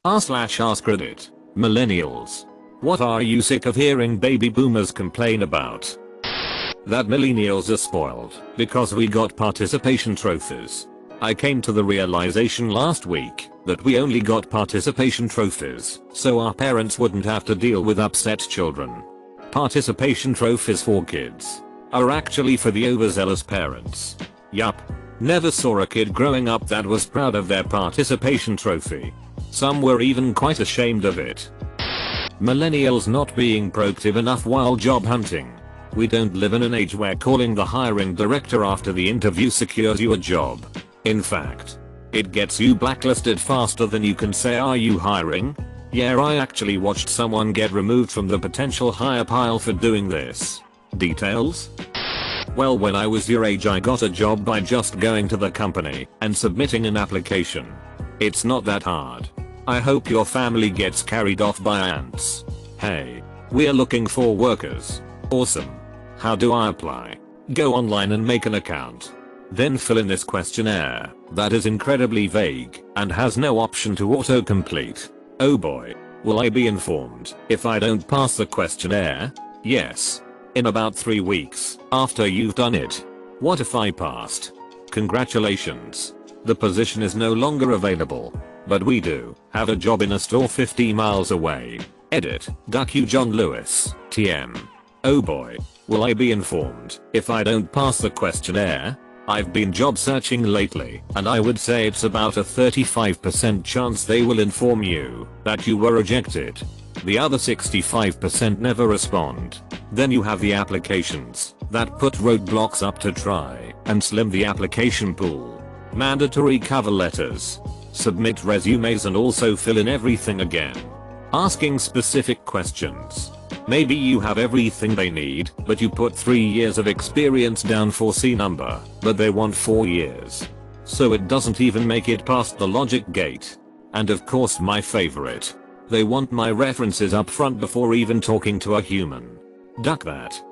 r/AskReddit. Millennials. What are you sick of hearing baby boomers complain about? That millennials are spoiled because we got participation trophies. I came to the realization last week that we only got participation trophies so our parents wouldn't have to deal with upset children. Participation trophies for kids are actually for the overzealous parents. Yup. Never saw a kid growing up that was proud of their participation trophy. Some were even quite ashamed of it. Millennials not being proactive enough while job hunting. We don't live in an age where calling the hiring director after the interview secures you a job. In fact, it gets you blacklisted faster than you can say, "Are you hiring?" Yeah, I actually watched someone get removed from the potential hire pile for doing this. Details? Well, when I was your age I got a job by just going to the company and submitting an application. It's not that hard. I hope your family gets carried off by ants. Hey, we're looking for workers. Awesome. How do I apply? Go online and make an account. Then fill in this questionnaire that is incredibly vague and has no option to autocomplete. Oh boy. Will I be informed if I don't pass the questionnaire? Yes. In about 3 weeks after you've done it. What if I passed? Congratulations. The position is no longer available. But we do have a job in a store 50 miles away. Edit. Duck you John Lewis. TM. Oh boy. Will I be informed if I don't pass the questionnaire? I've been job searching lately and I would say it's about a 35% chance they will inform you that you were rejected. The other 65% never respond. Then you have the applications that put roadblocks up to try and slim the application pool. Mandatory cover letters. Submit resumes and also fill in everything again. Asking specific questions. Maybe you have everything they need, but you put 3 years of experience down for C number, but they want 4 years. So it doesn't even make it past the logic gate. And of course my favorite. They want my references up front before even talking to a human. Duck that.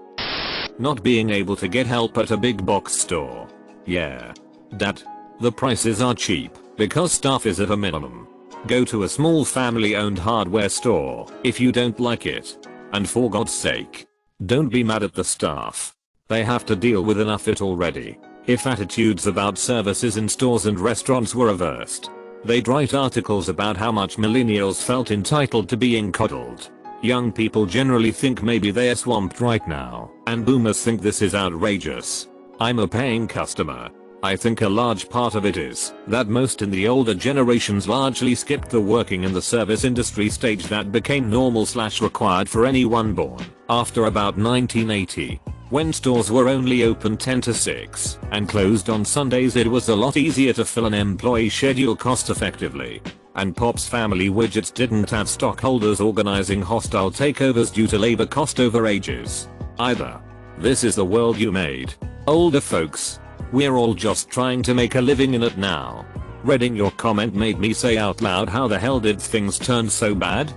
Not being able to get help at a big box store. Yeah. That. The prices are cheap because staff is at a minimum. Go to a small family-owned hardware store if you don't like it. And for God's sake, don't be mad at the staff. They have to deal with enough it already. If attitudes about services in stores and restaurants were reversed, they'd write articles about how much millennials felt entitled to being coddled. Young people generally think maybe they're swamped right now, and boomers think this is outrageous. I'm a paying customer. I think a large part of it is that most in the older generations largely skipped the working in the service industry stage that became normal/required for anyone born after about 1980. When stores were only open 10 to 6 and closed on Sundays, it was a lot easier to fill an employee schedule cost effectively. And Pop's family widgets didn't have stockholders organizing hostile takeovers due to labor cost overages either. This is the world you made, older folks. We're all just trying to make a living in it now. Reading your comment made me say out loud, how the hell did things turn so bad?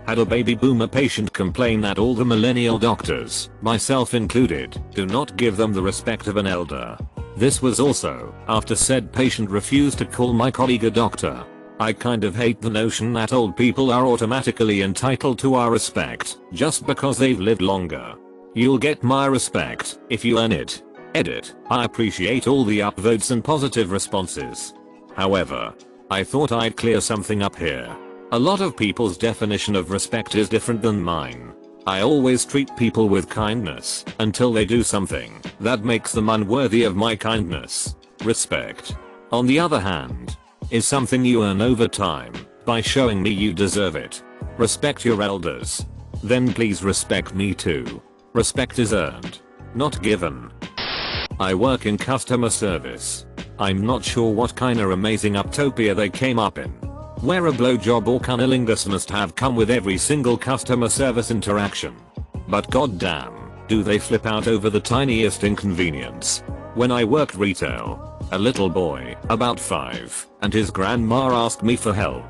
Had a baby boomer patient complain that all the millennial doctors, myself included, do not give them the respect of an elder. This was also after said patient refused to call my colleague a doctor. I kind of hate the notion that old people are automatically entitled to our respect just because they've lived longer. You'll get my respect if you earn it. Edit. I appreciate all the upvotes and positive responses. However, I thought I'd clear something up here. A lot of people's definition of respect is different than mine. I always treat people with kindness until they do something that makes them unworthy of my kindness. Respect, on the other hand, is something you earn over time by showing me you deserve it. Respect your elders. Then please respect me too. Respect is earned, not given. I work in customer service. I'm not sure what kind of amazing utopia they came up in, where a blowjob or cunnilingus must have come with every single customer service interaction. But goddamn, do they flip out over the tiniest inconvenience. When I worked retail, a little boy, about 5, and his grandma asked me for help.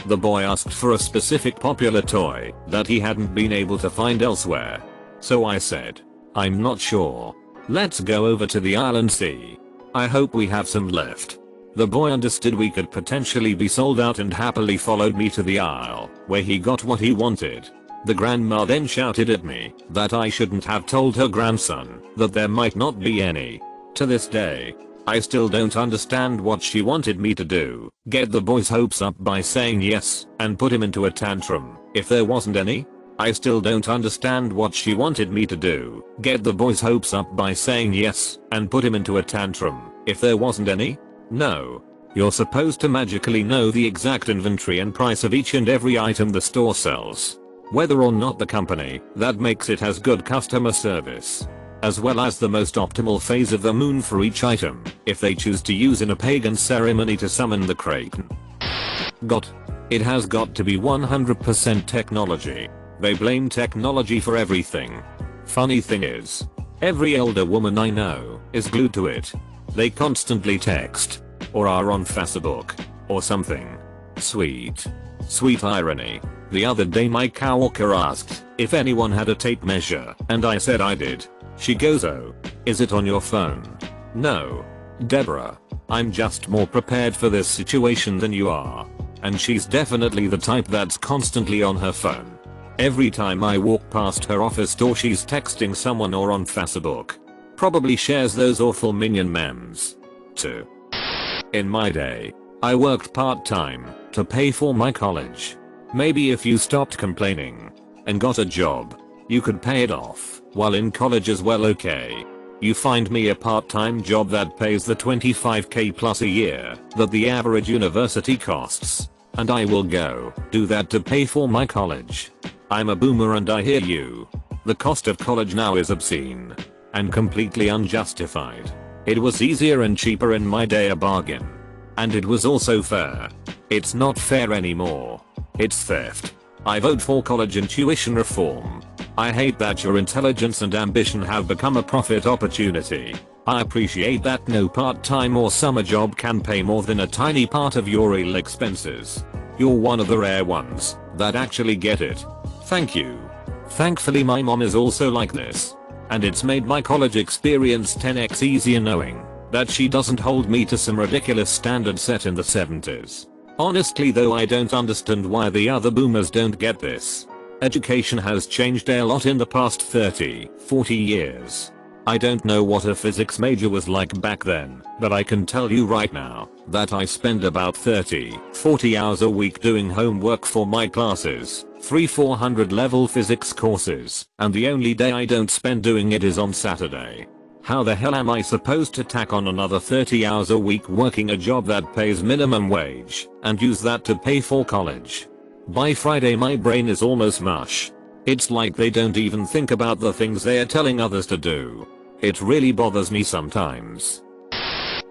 The boy asked for a specific popular toy that he hadn't been able to find elsewhere. So I said, "I'm not sure. Let's go over to the aisle and see. I hope we have some left." The boy understood we could potentially be sold out and happily followed me to the aisle, where he got what he wanted. The grandma then shouted at me that I shouldn't have told her grandson that there might not be any. To this day, I still don't understand what she wanted me to do. Get the boy's hopes up by saying yes and put him into a tantrum if there wasn't any? I still don't understand what she wanted me to do. Get the boy's hopes up by saying yes and put him into a tantrum if there wasn't any? No. You're supposed to magically know the exact inventory and price of each and every item the store sells. Whether or not the company that makes it has good customer service. As well as the most optimal phase of the moon for each item, if they choose to use in a pagan ceremony to summon the Kraken. It has got to be 100% technology. They blame technology for everything. Funny thing is, every elder woman I know is glued to it. They constantly text, or are on Facebook, or something. Sweet irony. The other day my coworker asked if anyone had a tape measure, and I said I did. She goes, "Oh, is it on your phone?" No. Deborah, I'm just more prepared for this situation than you are. And she's definitely the type that's constantly on her phone. Every time I walk past her office door she's texting someone or on Facebook. Probably shares those awful minion memes. Too. In my day, I worked part-time to pay for my college. Maybe if you stopped complaining and got a job, you could pay it off while in college as well. Okay. You find me a part-time job that pays the 25k plus a year that the average university costs, and I will go do that to pay for my college. I'm a boomer and I hear you. The cost of college now is obscene and completely unjustified. It was easier and cheaper in my day, a bargain. And it was also fair. It's not fair anymore. It's theft. I vote for college and tuition reform. I hate that your intelligence and ambition have become a profit opportunity. I appreciate that no part-time or summer job can pay more than a tiny part of your real expenses. You're one of the rare ones that actually get it. Thank you. Thankfully my mom is also like this. And it's made my college experience 10x easier knowing that she doesn't hold me to some ridiculous standard set in the 70s. Honestly though, I don't understand why the other boomers don't get this. Education has changed a lot in the past 30-40 years. I don't know what a physics major was like back then, but I can tell you right now that I spend about 30-40 hours a week doing homework for my classes, 300-400 level physics courses, and the only day I don't spend doing it is on Saturday. How the hell am I supposed to tack on another 30 hours a week working a job that pays minimum wage and use that to pay for college? By Friday my brain is almost mush. It's like they don't even think about the things they are telling others to do. It really bothers me sometimes.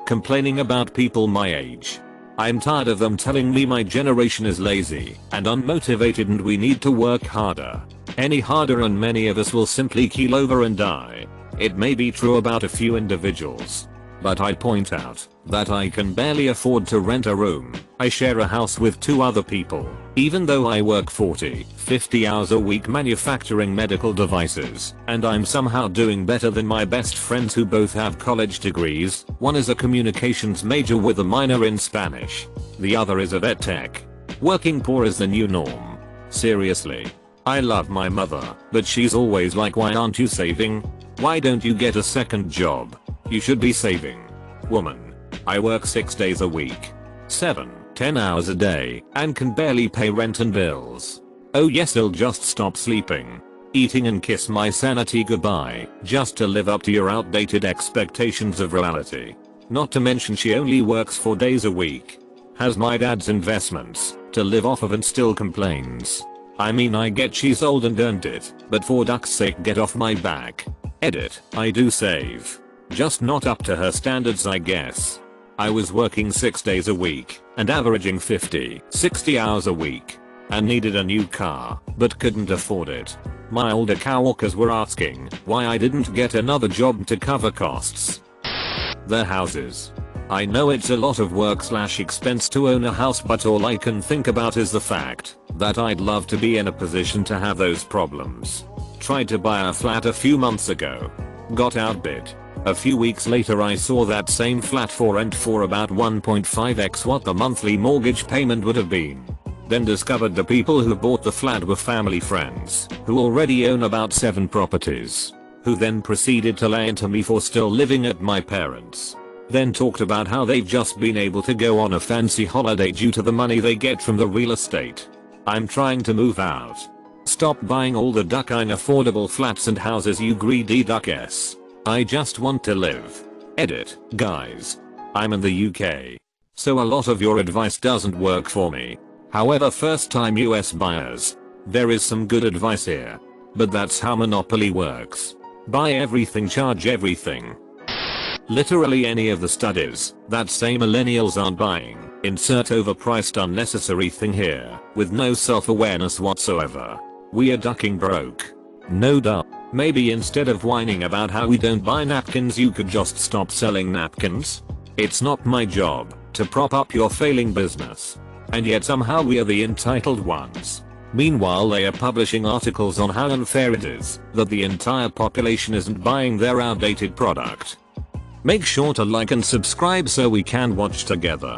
Complaining about people my age. I'm tired of them telling me my generation is lazy and unmotivated and we need to work harder. Any harder and many of us will simply keel over and die. It may be true about a few individuals, but I point out that I can barely afford to rent a room. I share a house with 2 other people, even though I work 40-50 hours a week manufacturing medical devices, and I'm somehow doing better than my best friends who both have college degrees. One is a communications major with a minor in Spanish. The other is a vet tech. Working poor is the new norm. Seriously. I love my mother, but she's always like, why aren't you saving? Why don't you get a second job? You should be saving. Woman. I work 6 days a week. 7-10 hours a day and can barely pay rent and bills. Oh yes, I'll just stop sleeping, eating and kiss my sanity goodbye just to live up to your outdated expectations of reality. Not to mention she only works 4 days a week. Has my dad's investments to live off of and still complains. I mean, I get she's old and earned it, but for duck's sake get off my back. Edit. I do save. Just not up to her standards, I guess. I was working 6 days a week and averaging 50-60 hours a week and needed a new car but couldn't afford it. My older coworkers were asking why I didn't get another job to cover costs. Their houses. I know it's a lot of work/expense to own a house, but all I can think about is the fact that I'd love to be in a position to have those problems. Tried to buy a flat a few months ago. Got outbid. A few weeks later I saw that same flat for rent for about 1.5x what the monthly mortgage payment would have been. Then discovered the people who bought the flat were family friends who already own about 7 properties, who then proceeded to lay into me for still living at my parents'. Then talked about how they've just been able to go on a fancy holiday due to the money they get from the real estate. I'm trying to move out. Stop buying all the unaffordable flats and houses, you greedy duckess. I just want to live. Edit. Guys, I'm in the UK, so a lot of your advice doesn't work for me. However, first time US buyers, there is some good advice here. But that's how monopoly works. Buy everything, charge everything. Literally any of the studies that say millennials aren't buying, insert overpriced unnecessary thing here, with no self-awareness whatsoever. We are ducking broke. No doubt. Maybe instead of whining about how we don't buy napkins, you could just stop selling napkins? It's not my job to prop up your failing business. And yet somehow we are the entitled ones. Meanwhile they are publishing articles on how unfair it is that the entire population isn't buying their outdated product. Make sure to like and subscribe so we can watch together.